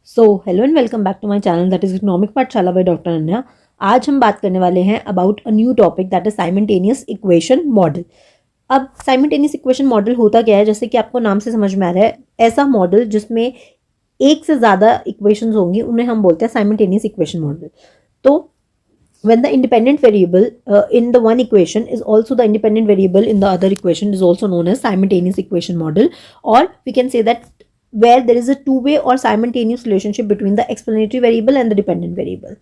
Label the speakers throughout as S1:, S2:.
S1: So hello and welcome back to my channel that is economic Pathshala by doctor Ananya. आज हम बात करने वाले हैं about a new topic that is simultaneous equation model. अब simultaneous equation model होता क्या है, जैसे कि आपको नाम से समझ में आ रहा है, ऐसा मॉडल जिसमें एक से ज़्यादा इक्वेशंस होंगी उन्हें हम बोलते हैं साइमल्टेनियस इक्वेशन मॉडल। तो when the independent variable in the one equation is also the independent variable in the other equation is also known as simultaneous equation model, or we can say that where there is a two-way or simultaneous relationship between the explanatory variable and the dependent variable.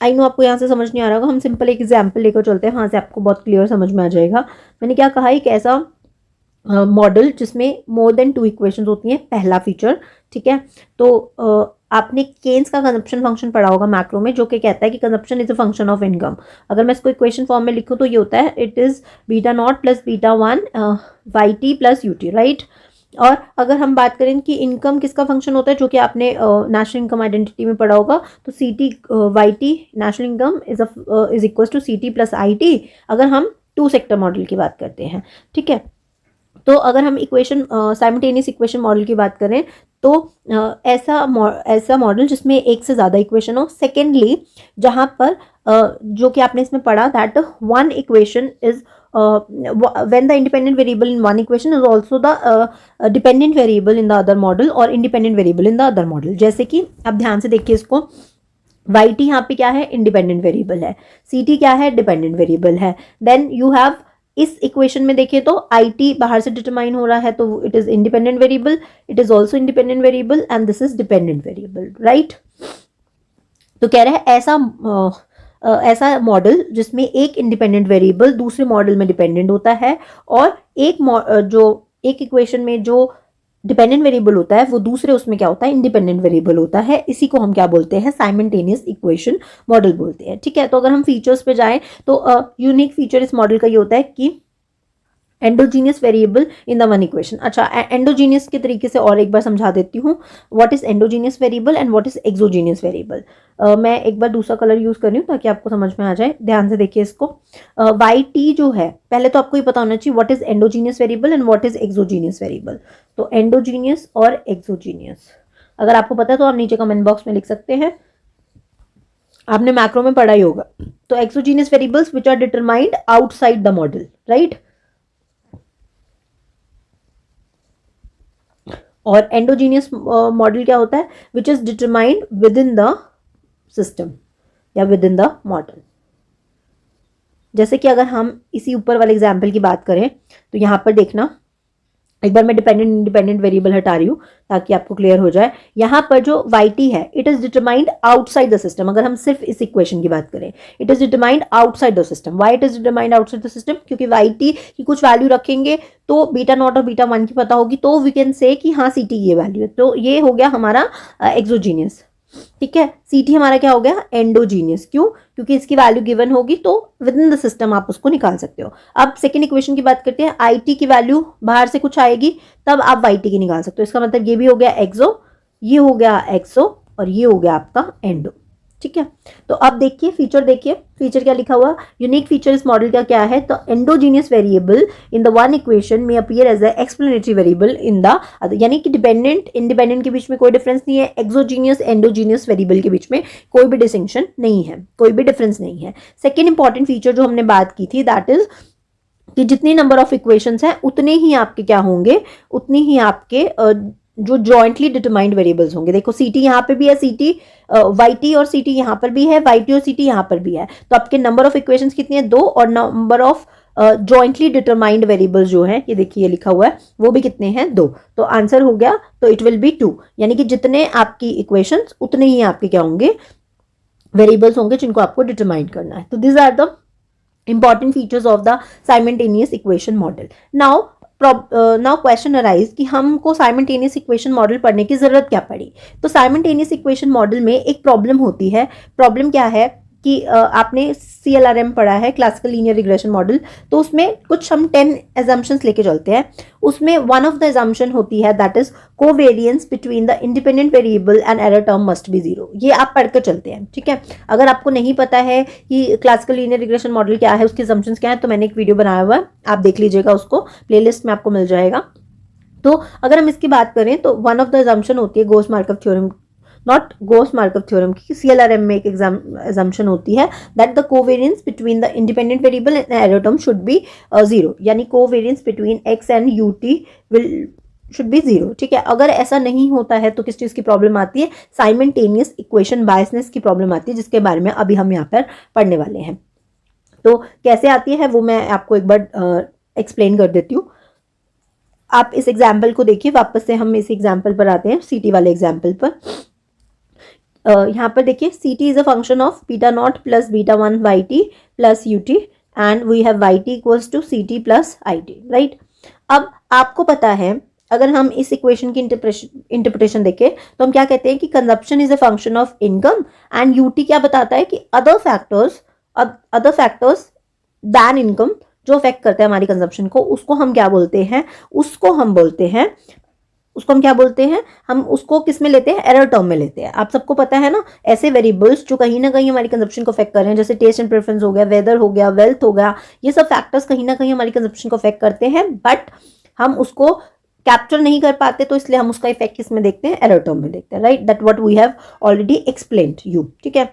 S1: I know आपको यहाँ से समझ नहीं आ रहा होगा, हम simple एक example लेकर चलते हैं, वहाँ से आपको बहुत क्लियर समझ में आ जाएगा। मैंने क्या कहा, एक ऐसा मॉडल जिसमें मोर देन टू इक्वेशंस होती हैं, पहला फीचर। ठीक है, तो आपने केन्स का कंजप्शन फंक्शन पढ़ा होगा मैक्रो में, जो कि कहता है कि consumption is a function of income. अगर मैं इसको इक्वेशन फॉर्म में लिखूं तो ये होता है, it is beta not plus beta one Y T plus U T, right. और अगर हम बात करें कि इनकम किसका फंक्शन होता है, जो कि आपने नेशनल इनकम आइडेंटिटी में पढ़ा होगा, तो C T Y T national income is equal to C T plus I T, अगर हम टू सेक्टर मॉडल की बात करते हैं। ठीक है, तो अगर हम इक्वेशन साइमल्टेनियस इक्वेशन मॉडल की बात करें तो ऐसा मॉडल जिसमें एक से ज़्यादा इक्वेशन हो। सेकेंडली, जहाँ पर जो कि आपने इसमें पढ़ा, that one equation is when the independent variable in one equation is also the dependent variable in the other model or independent variable in the other model। जैसे कि आप ध्यान से देखिए इसको, वाई टी यहाँ पे क्या है, इंडिपेंडेंट वेरिएबल है, सी टी क्या है, डिपेंडेंट वेरिएबल है। देन यू हैव, इस इक्वेशन में देखिए तो आई टी बाहर से डिटरमाइन हो रहा है, तो it is independent variable, it is also independent variable and this is dependent variable, right. तो कह रहे हैं ऐसा मॉडल जिसमें एक इंडिपेंडेंट वेरिएबल दूसरे मॉडल में डिपेंडेंट होता है, और एक इक्वेशन में जो डिपेंडेंट वेरिएबल होता है वो दूसरे उसमें क्या होता है, इंडिपेंडेंट वेरिएबल होता है। इसी को हम क्या बोलते हैं, साइमल्टेनियस इक्वेशन मॉडल बोलते हैं। ठीक है, तो अगर हम फीचर्स पे जाएं तो यूनिक फीचर इस मॉडल का ये होता है कि endogenous variable in the one equation. अच्छा, एंडोजीनियस के तरीके से और एक बार समझा देती हूँ, what is endogenous variable and what is exogenous variable. मैं एक बार दूसरा कलर यूज कर रही हूँ ताकि आपको समझ में आ जाए। ध्यान से देखिए इसको, वाई टी जो है, पहले तो आपको ये पता होना चाहिए what is endogenous variable and what is exogenous variable. तो एंडोजीनियस और एक्सोजीनियस अगर आपको पता है तो आप नीचे कमेंट बॉक्स में लिख सकते हैं, आपने मैक्रो में पढ़ा ही होगा। तो exogenous variables which are determined outside the model, right. और एंडोजीनियस मॉडल क्या होता है, which is determined within the system या विद इन द मॉडल। जैसे कि अगर हम इसी ऊपर वाले एग्जाम्पल की बात करें तो यहाँ पर देखना, एक बार मैं डिपेंडेंट इंडिपेंडेंट वेरिएबल हटा रही हूँ ताकि आपको क्लियर हो जाए। यहाँ पर जो वाई टी है, it is determined outside the system. अगर हम सिर्फ इस इक्वेशन की बात करें, it is determined outside the system. Why it is determined outside the system, क्योंकि वाई टी की कुछ वैल्यू रखेंगे तो बीटा नॉट और बीटा वन की पता होगी, तो वी कैन से कि हाँ सी टी ये वैल्यू है, तो ये हो गया हमारा एक्सोजीनियस। ठीक है, सी टी हमारा क्या हो गया, एंडोजीनियस। क्यों, क्योंकि इसकी वैल्यू गिवन होगी तो विद इन द सिस्टम आप उसको निकाल सकते हो। अब सेकेंड इक्वेशन की बात करते हैं, आई टी की वैल्यू बाहर से कुछ आएगी तब आप वाई टी की निकाल सकते हो। इसका मतलब ये भी हो गया एक्सो, ये हो गया एक्सो, और ये हो गया आपका एंडो। ठीक है, तो अब देखिए फीचर, देखिए फीचर क्या लिखा हुआ, यूनिक फीचर इस मॉडल का क्या है, तो endogenous variable in the one equation में appear as a explanatory variable in the other. यानी कि डिपेंडेंट इंडिपेंडेंट के बीच में कोई डिफरेंस नहीं है, एक्सोजीनियस एंडोजीनियस वेरिएबल के बीच में कोई भी डिस्टिंक्शन नहीं है, कोई भी डिफरेंस नहीं है। सेकेंड इंपॉर्टेंट फीचर जो हमने बात की थी, दैट इज कि जितनी नंबर ऑफ इक्वेशंस हैं उतने ही आपके क्या होंगे, उतनी ही आपके जो जॉइंटली डिटरमाइंड वेरिएबल्स होंगे। देखो सी टी यहाँ पे भी है, सी टी वाई टी और सी टी यहाँ पर भी है, वाई टी और सी टी यहाँ पर भी है, तो आपके नंबर ऑफ इक्वेशंस कितनी है, दो, और number of jointly determined variables जो है, ये देखिए ये लिखा हुआ है, वो भी कितने हैं, दो। तो आंसर हो गया, तो इट विल बी 2, यानी कि जितने आपकी इक्वेशंस उतने ही आपके क्या होंगे, वेरिएबल्स होंगे जिनको आपको डिटरमाइन करना है। तो this are the important features of the simultaneous equation model. Now question arise कि हमको simultaneous equation model पढ़ने की जरूरत क्या पड़ी। तो simultaneous equation model में एक प्रॉब्लम होती है। प्रॉब्लम क्या है कि आपने CLRM पढ़ा है, क्लासिकल लीनियर रिग्रेशन मॉडल, तो उसमें कुछ हम 10 assumptions लेके चलते हैं। उसमें वन ऑफ द assumption होती है that is covariance between the independent variable and error term must be zero. ये आप पढ़कर चलते हैं। ठीक है, अगर आपको नहीं पता है कि क्लासिकल लीनियर रिग्रेशन मॉडल क्या है, उसके assumptions क्या है, तो मैंने एक वीडियो बनाया हुआ है, आप देख लीजिएगा, उसको प्लेलिस्ट में आपको मिल जाएगा। तो अगर हम इसकी बात करें तो वन ऑफ द अजम्पशन होती है गोस मार्कव थ्योरम, नॉट गोस मार्कव थ्योरम की, CLRM में एक एग्जाम्पशन होती है that the covariance between the independent variable and error term should be 0, यानी covariance between x and ut will should be 0। ठीक है, अगर ऐसा नहीं होता है तो किस चीज की प्रॉब्लम आती है, साइमल्टेनियस इक्वेशन बायसनेस की प्रॉब्लम आती है, जिसके बारे में अभी हम यहाँ पर पढ़ने वाले हैं। तो कैसे आती है वो मैं आपको एक बार एक्सप्लेन कर देती हूँ। आप इस एग्जाम्पल को देखिए, वापस से हम इस एग्जाम्पल पर आते हैं, सीटी वाले एग्जाम्पल पर। यहाँ पर देखिए CT is a function of beta not plus beta one Y T plus U T and we have Y T equals to C T plus I T, right. अब आपको पता है अगर हम इस इक्वेशन की इंटरप्रिटेशन देखें तो हम क्या कहते हैं कि consumption is a function of income and UT क्या बताता है कि अदर फैक्टर्स दैन इनकम जो अफेक्ट करते हैं हमारी कंजप्शन को, उसको हम क्या बोलते हैं, उसको हम क्या बोलते हैं, हम उसको किस में लेते हैं, एरर टर्म में लेते हैं। आप सबको पता है ना, ऐसे वेरिएबल्स जो कहीं ना कहीं हमारी कंजप्शन को अफेक्ट कर रहे हैं, जैसे टेस्ट एंड प्रेफरेंस हो गया, वेदर हो गया, वेल्थ हो गया, ये सब फैक्टर्स कहीं ना कहीं हमारी कंजप्शन को अफेक्ट करते हैं, बट हम उसको कैप्चर नहीं कर पाते, तो इसलिए हम उसका इफेक्ट किस में देखते हैं, एरर टर्म में देखते हैं, right. That what we have already explained you, ठीक है।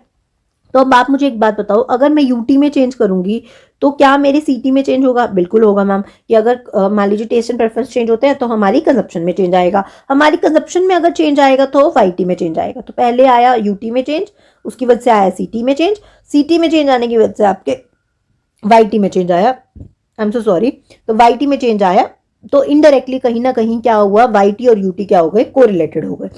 S1: तो अब आप मुझे एक बात बताओ, अगर मैं यूटी में चेंज करूंगी तो क्या मेरे सीटी में चेंज होगा? बिल्कुल होगा मैम, कि अगर मान लीजिए टेस्ट एंड प्रेफरेंस चेंज होते हैं तो हमारी कंजप्शन में चेंज आएगा, हमारी कंजप्शन में अगर चेंज आएगा तो वाईटी में चेंज आएगा। तो पहले आया यूटी में चेंज, उसकी वजह से आया सीटी में चेंज, सीटी में चेंज आने की वजह से आपके वाईटी में चेंज आया, आई एम सो सॉरी, तो वाईटी में चेंज आया, तो इनडायरेक्टली कहीं ना कहीं क्या हुआ, वाईटी और यूटी क्या हो गए, कोरिलेटेड हो गए।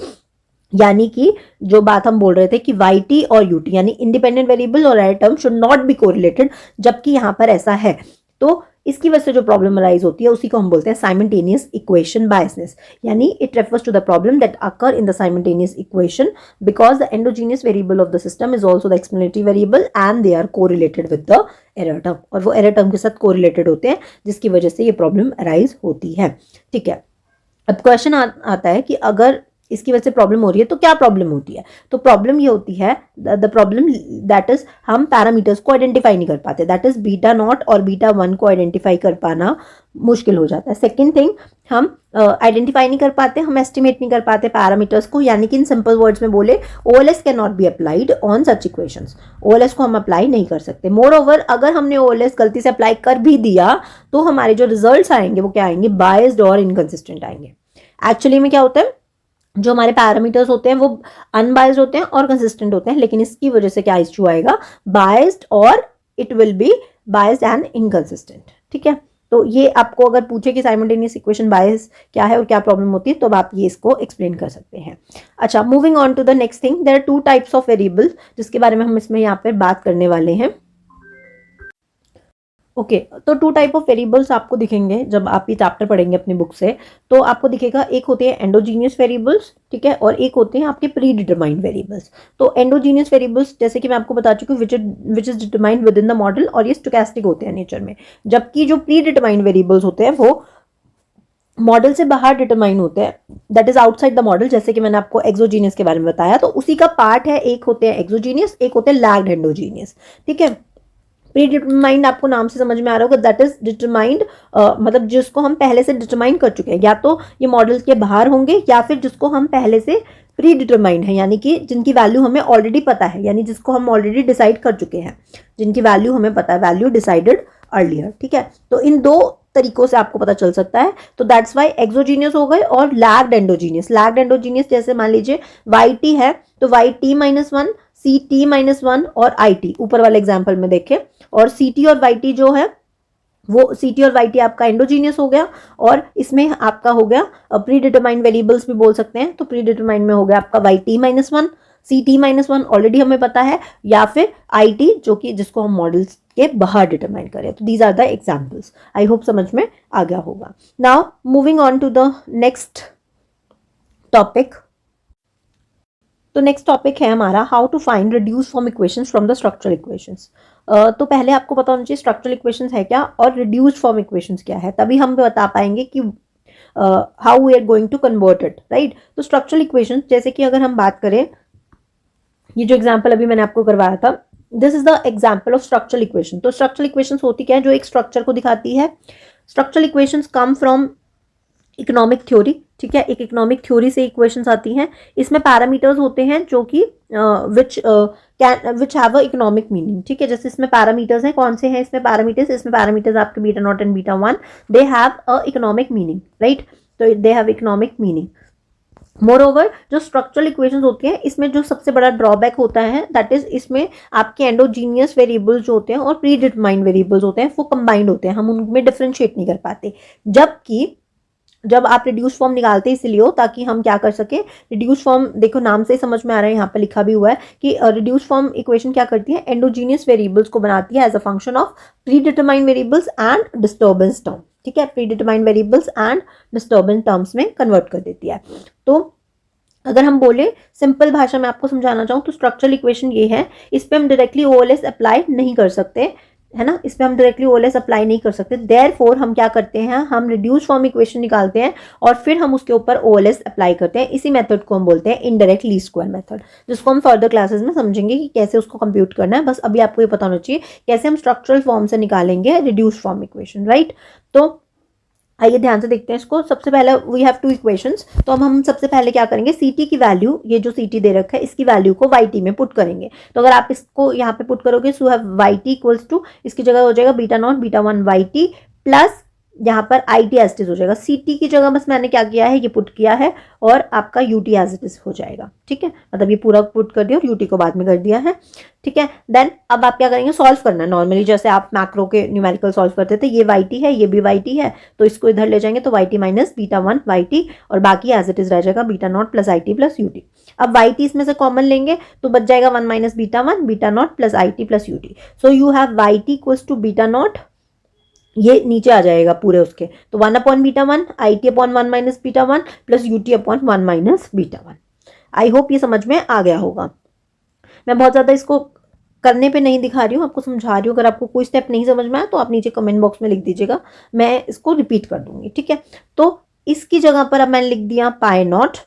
S1: यानी कि जो बात हम बोल रहे थे कि वाईटी और यूटी यानी इंडिपेंडेंट वेरिएबल और error term should not be correlated, जबकि यहां पर ऐसा है, तो इसकी वजह से जो प्रॉब्लम अराइज होती है उसी को हम बोलते हैं साइमल्टेनियस इक्वेशन बायसनेस, यानी it refers to the problem that occur in the simultaneous equation because the endogenous variable of the system is also the explanatory variable and they are correlated with the error term, और वो error term के साथ correlated होते हैं, जिसकी वजह से ये प्रॉब्लम अराइज होती है। ठीक है, अब क्वेश्चन आता है कि अगर इसकी वजह से प्रॉब्लम हो रही है तो क्या प्रॉब्लम होती है? तो प्रॉब्लम ये होती है, द प्रॉब्लम दैट इज हम पैरामीटर्स को आइडेंटिफाई नहीं कर पाते, दैट इज बीटा नॉट और बीटा वन को आइडेंटिफाई कर पाना मुश्किल हो जाता है। सेकेंड थिंग, हम आइडेंटिफाई नहीं कर पाते, हम एस्टिमेट नहीं कर पाते पैरामीटर्स को, यानी कि इन सिंपल वर्ड्स में बोले OLS can not be applied on such equations, OLS को हम अप्लाई नहीं कर सकते। मोर ओवर अगर हमने ओएलएस गलती से अप्लाई कर भी दिया तो हमारे जो रिजल्ट्स आएंगे वो क्या आएंगे, बायस्ड और इनकंसिस्टेंट आएंगे। एक्चुअली में क्या होता है, जो हमारे पैरामीटर्स होते हैं वो अनबायस्ड होते हैं और कंसिस्टेंट होते हैं, लेकिन इसकी वजह से क्या इश्यू आएगा, बायस्ड और it will be biased and inconsistent. ठीक है, तो ये आपको अगर पूछे कि साइमल्टेनियस इक्वेशन बायस क्या है और क्या प्रॉब्लम होती है, तो आप ये इसको एक्सप्लेन कर सकते हैं। अच्छा, moving on to the next thing, there are two types of variables जिसके बारे में हम इसमें यहाँ पर बात करने वाले हैं। ओके तो टू टाइप ऑफ वेरिएबल्स आपको दिखेंगे जब आप ये चैप्टर पढ़ेंगे अपनी बुक से, तो आपको दिखेगा एक होते हैं एंडोजीनियस वेरिएबल्स, ठीक है, और एक होते हैं आपके प्री डिटरमाइंड वेरिएबल्स। तो एंडोजीनियस वेरिएबल्स जैसे कि मैं आपको बता चुकी हूँ विच is determined within the model, और ये स्टोकेस्टिक होते हैं नेचर में, जबकि जो प्री डिटरमाइंड वेरिएबल्स होते हैं वो मॉडल से बाहर डिटरमाइन होते हैं, that is outside the model. जैसे कि मैंने आपको एक्सोजीनियस के बारे में बताया, तो उसी का पार्ट है, एक होते हैं एक्सोजीनियस, एक होते हैं लैग्ड एंडोजीनियस। ठीक है, प्री डिटरमाइंड आपको नाम से समझ में आ रहा होगा, दैट इज डिटरमाइंड, मतलब जिसको हम पहले से डिटरमाइन कर चुके हैं, या तो ये मॉडल के बाहर होंगे या फिर जिसको हम पहले से प्री डिटरमाइंड है, यानी कि जिनकी वैल्यू हमें ऑलरेडी पता है, यानी जिसको हम ऑलरेडी डिसाइड कर चुके हैं, जिनकी वैल्यू हमें पता है, वैल्यू डिसाइडेड अर्लियर। ठीक है, तो इन दो तरीकों से आपको पता चल सकता है, तो दैट्स वाई एक्सोजीनियस हो गए और लैग्ड एंडोजीनियस। लैग्ड एंडोजीनियस जैसे मान लीजिए वाई टी है तो Y T minus one, C T minus one और आई टी, ऊपर वाले एग्जाम्पल में देखें, और सी टी और वाई टी जो है वो सी टी और वाई टी आपका एंडोजीनियस हो गया, और इसमें आपका हो गया प्री डिटरमाइंड वेरिएबल्स भी बोल सकते हैं, तो प्री डिटरमाइंड में हो गया आपका Y T minus one, C T minus one already हमें पता है, या फिर आई टी जो कि जिसको हम मॉडल्स के बाहर डिटरमाइन करें। तो these are the examples, I hope समझ में आ गया होगा। Now moving on to the next topic, तो नेक्स्ट टॉपिक है हमारा how to find reduce form equations from the structural equations. तो पहले आपको पता होना चाहिए स्ट्रक्चरल इक्वेशंस है क्या और रिड्यूस फॉर्म इक्वेशंस क्या है, तभी हम बता पाएंगे कि how we are going to convert it, right. तो स्ट्रक्चरल इक्वेशंस जैसे कि अगर हम बात करें, ये जो एग्जाम्पल अभी मैंने आपको करवाया था, this is the example of structural equation. तो स्ट्रक्चरल इक्वेशंस होती क्या है, जो एक स्ट्रक्चर को दिखाती है। Structural equations come from economic theory, ठीक है, एक इकोनॉमिक थ्योरी से इक्वेशंस आती हैं। इसमें पैरामीटर्स होते हैं जो कि which have a economic meaning, ठीक है। जैसे इसमें पैरामीटर्स हैं, कौन से हैं इसमें पैरामीटर्स? इसमें पैरामीटर्स आपके beta naught and beta one, they have a economic meaning, right. तो they have economic meaning. More over structural equations होती हैं, इसमें जो सबसे बड़ा ड्रॉबैक होता है दैट इज इसमें आपके एंडोजीनियस वेरिएबल्स जो होते हैं और प्री डिटरमाइंड वेरिएबल्स होते हैं वो कंबाइंड होते हैं, हम उनमें डिफरेंशिएट नहीं कर पाते। जबकि जब आप रिड्यूस फॉर्म निकालते हैं इसलिए हो ताकि हम क्या कर सके, रिड्यूस फॉर्म देखो नाम से ही समझ में आ रहा है, यहाँ पे लिखा भी हुआ है कि रिड्यूस फॉर्म इक्वेशन क्या करती है, एंडोजीनियस वेरिएबल्स को बनाती है as a function of pre determined variables and disturbance term, ठीक है, pre determined variables and disturbance terms में कन्वर्ट कर देती है। तो अगर हम बोले सिंपल भाषा में आपको समझाना चाहूँ तो स्ट्रक्चरल इक्वेशन ये है, इस पे हम डायरेक्टली ओएलएस अप्लाई नहीं कर सकते, है ना, इस पे हम डायरेक्टली ओएलएस अप्लाई नहीं कर सकते। देयरफॉर हम क्या करते हैं, हम रिड्यूस फॉर्म इक्वेशन निकालते हैं और फिर हम उसके ऊपर ओएलएस अप्लाई करते हैं। इसी मेथड को हम बोलते हैं इनडायरेक्ट लीस्ट स्क्वायर मेथड, जिसको हम फर्दर क्लासेस में समझेंगे कि कैसे उसको कंप्यूट करना है। बस अभी आपको ये पता होना चाहिए कैसे हम स्ट्रक्चरल फॉर्म से निकालेंगे रिड्यूस फॉर्म इक्वेशन, राइट। तो आइए ध्यान से देखते हैं इसको। सबसे पहले वी हैव टू इक्वेशंस, तो अब हम सबसे पहले क्या करेंगे, सी टी की वैल्यू, ये जो सी टी दे रखा है इसकी वैल्यू को वाई टी में पुट करेंगे। तो अगर आप इसको यहाँ पे पुट करोगे so have Y T equals to, इसकी जगह हो जाएगा beta not beta one Y T plus यहाँ पर I T as it is हो जाएगा। सी टी की जगह बस मैंने क्या किया है, ये पुट किया है और आपका U T as it is हो जाएगा, ठीक है, मतलब ये पूरा पुट कर दिया और यू टी को बाद में कर दिया है, ठीक है। देन अब आप क्या करेंगे, सॉल्व करना है नॉर्मली जैसे आप मैक्रो के न्यूमेरिकल सॉल्व करते थे। ये वाई टी है, ये भी वाई टी है, तो इसको इधर ले जाएंगे तो Y T minus beta one Y T और बाकी एज इट इज रह जाएगा beta not plus I T plus U T. अब वाई टी इसमें से कॉमन लेंगे तो बच जाएगा one minus beta not plus I T plus U T. So you have Y T equals to beta not, ये नीचे आ जाएगा पूरे उसके, तो one upon beta one, I T upon one minus beta one plus U T upon one minus beta one. I hope ये समझ में आ गया होगा। मैं बहुत ज़्यादा इसको करने पे नहीं दिखा रही हूँ, आपको समझा रही हूँ। अगर आपको कोई स्टेप नहीं समझ में आया तो आप नीचे कमेंट बॉक्स में लिख दीजिएगा, मैं इसको रिपीट कर दूंगी, ठीक है। तो इसकी जगह पर अब मैंने लिख दिया पाई नॉट,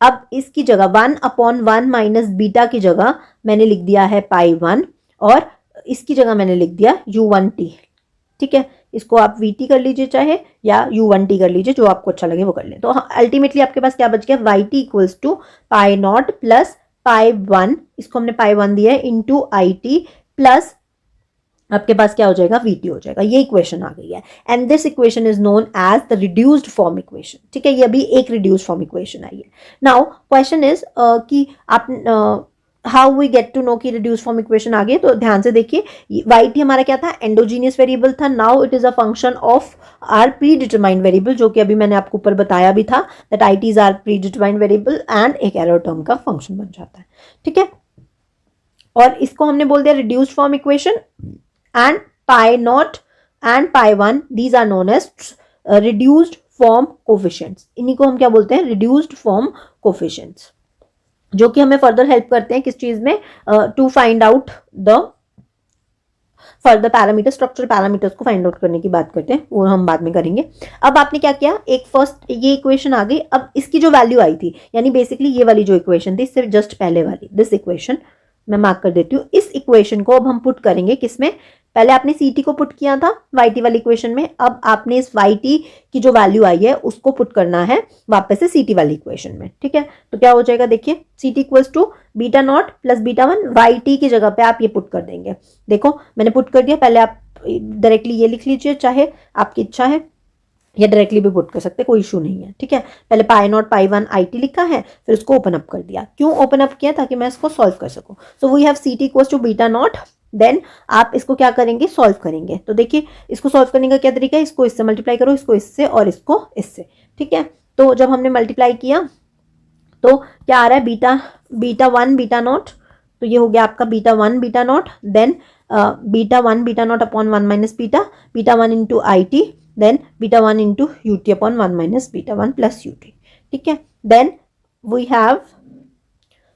S1: अब इसकी जगह one upon one minus beta की जगह मैंने लिख दिया है पाई वन और इसकी जगह मैंने लिख दिया यू वन टी, ठीक है। इसको आप वी टी कर लीजिए चाहे या यू वन टी कर लीजिए, जो आपको अच्छा लगे वो कर लें। तो अल्टीमेटली आपके पास क्या बच गया, Y T equals to pi not plus pi one, इसको हमने पाई वन दिया है, इंटू आई टी प्लस आपके पास क्या हो जाएगा, वी टी हो जाएगा। ये इक्वेशन आ गई है and this equation is known as the reduced form equation, ठीक है। ये अभी एक रिड्यूस्ड फॉर्म इक्वेशन आई है। नाउ क्वेश्चन इज कि आप how we get to know कि रिड्यूस फॉर्म इक्वेशन आ गई। तो ध्यान से देखिए, वाई टी हमारा क्या था, एंडोजीनियस वेरिएबल था, now it is a function of our predetermined variable, जो कि अभी मैंने आपको ऊपर बताया भी था that I T is our predetermined variable and एक एरर टर्म का फंक्शन बन जाता है, ठीक है। और इसको हमने बोल दिया reduced form equation and pi not and pi one, these are known as reduced form coefficients. इन्हीं को हम क्या बोलते हैं, रिड्यूस्ड फॉर्म कोफिशिएंट्स, जो कि हमें फर्दर हेल्प करते हैं किस चीज में, to find out the further parameter, structural parameters को फाइंड आउट करने की बात करते हैं, वो हम बाद में करेंगे। अब आपने क्या किया, एक फर्स्ट ये इक्वेशन आ गई, अब इसकी जो वैल्यू आई थी यानी बेसिकली ये वाली जो इक्वेशन थी इससे जस्ट पहले वाली, दिस इक्वेशन मैं मार्क कर देती हूँ। इस इक्वेशन को अब हम पुट करेंगे किसमें, पहले आपने सी टी को पुट किया था वाई टी वाली इक्वेशन में, अब आपने इस वाई टी की जो वैल्यू आई है उसको पुट करना है वापस से सी टी वाली इक्वेशन में, ठीक है। तो क्या हो जाएगा, देखिए C T equals to beta not plus beta one, Y T की जगह पे आप ये पुट कर देंगे। देखो मैंने पुट कर दिया, पहले आप डायरेक्टली ये लिख लीजिए चाहे आपकी इच्छा है, या डायरेक्टली भी पुट कर सकते, कोई इशू नहीं है, ठीक है। पहले pi not pi one I T लिखा है, फिर उसको ओपन अप कर दिया। क्यों ओपन अप किया, ताकि मैं इसको सॉल्व कर सकूं। So we have C T equals to beta not, then आप इसको क्या करेंगे, सॉल्व करेंगे। तो देखिए इसको सॉल्व करने का क्या तरीका है, इसको इससे मल्टीप्लाई करो, इसको इससे और इसको इससे, ठीक है। तो जब हमने मल्टीप्लाई किया तो क्या आ रहा है, बीटा वन बीटा नॉट, तो ये हो गया आपका beta one beta not, then beta one beta not upon one minus beta one into I T, then beta one into U T upon one minus beta one plus U T, ठीक है। Then we have,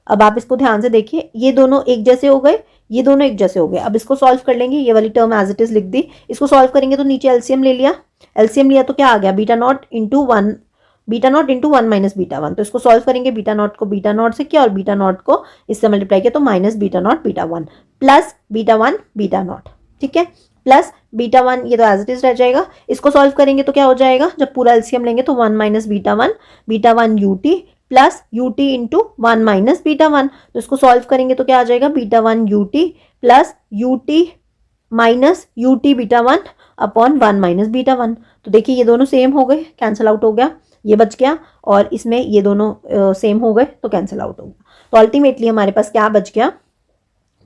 S1: अब आप इसको ध्यान से देखिए, ये दोनों एक जैसे हो गए, ये दोनों एक जैसे हो गए। अब इसको सॉल्व कर लेंगे, ये वाली टर्म एज इट इज लिख दी, इसको सॉल्व करेंगे तो नीचे एलसीएम ले लिया, एलसीएम लिया तो क्या आ गया, beta not into one minus beta one. तो इसको सॉल्व करेंगे, बीटा नॉट को बीटा नॉट से किया और बीटा नॉट को इससे मल्टीप्लाई किया, तो minus beta not beta one plus beta one beta not, ठीक है। प्लस बीटा वन, ये तो एज इट इज रह जाएगा। इसको सॉल्व करेंगे तो क्या हो जाएगा, जब पूरा एलसीएम लेंगे तो 1 minus beta one UT plus UT into 1 minus beta one. तो इसको सॉल्व करेंगे तो क्या आ जाएगा, beta one UT plus UT minus UT beta one upon 1 minus beta one. तो देखिए ये दोनों सेम हो गए, कैंसिल आउट हो गया, ये बच गया, और इसमें ये दोनों सेम हो गए तो कैंसिल आउट हो गया। तो अल्टीमेटली हमारे पास क्या बच गया,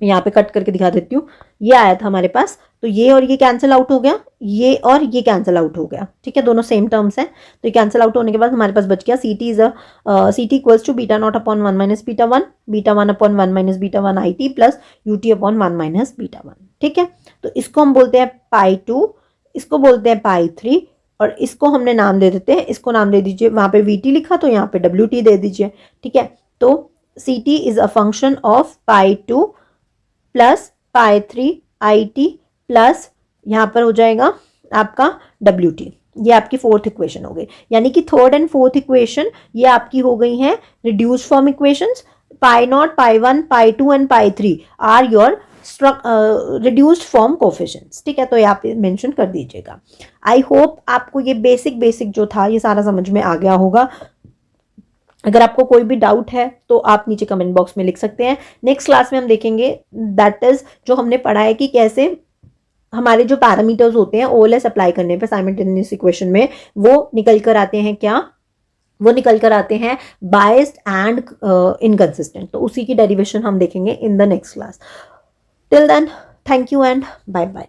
S1: मैं यहाँ पे कट करके दिखा देती हूँ, ये आया था हमारे पास, तो ये और ये कैंसिल आउट हो गया, ये और ये कैंसिल आउट हो गया, ठीक है, दोनों सेम टर्म्स हैं। तो ये कैंसिल आउट होने के बाद हमारे पास बच गया C T equals to beta not upon 1 minus beta one upon 1 minus beta one I T plus U T upon 1 minus beta one, ठीक है। तो इसको हम बोलते हैं पाई 2, इसको बोलते हैं पाई 3, और इसको हमने नाम दे देते हैं, इसको नाम दे दीजिए, वहाँ पे वी टी लिखा तो यहाँ पे डब्ल्यू टी दे दीजिए, ठीक है। तो C T is a function of pi 2 plus pi 3 I T plus यहाँ पर हो जाएगा आपका डब्ल्यू टी। ये आपकी फोर्थ इक्वेशन हो गई, यानी कि थर्ड एंड फोर्थ इक्वेशन ये आपकी हो गई हैं reduced form equations. Pi not, pi 1, pi 2 and pi 3 are your reduced form coefficients, ठीक है। तो यहाँ पे मेंशन कर दीजिएगा। आई होप आपको ये बेसिक जो था ये सारा समझ में आ गया होगा। अगर आपको कोई भी डाउट है तो आप नीचे कमेंट बॉक्स में लिख सकते हैं। नेक्स्ट क्लास में हम देखेंगे दैट इज जो हमने पढ़ा है कि कैसे हमारे जो पैरामीटर्स होते हैं ओएलएस अप्लाई करने पे साइमल्टेनियस इक्वेशन में वो निकल कर आते हैं, क्या वो निकल कर आते हैं बायस्ड एंड इनकंसिस्टेंट। तो उसी की डेरिवेशन हम देखेंगे in the next class. Till then thank you and bye bye.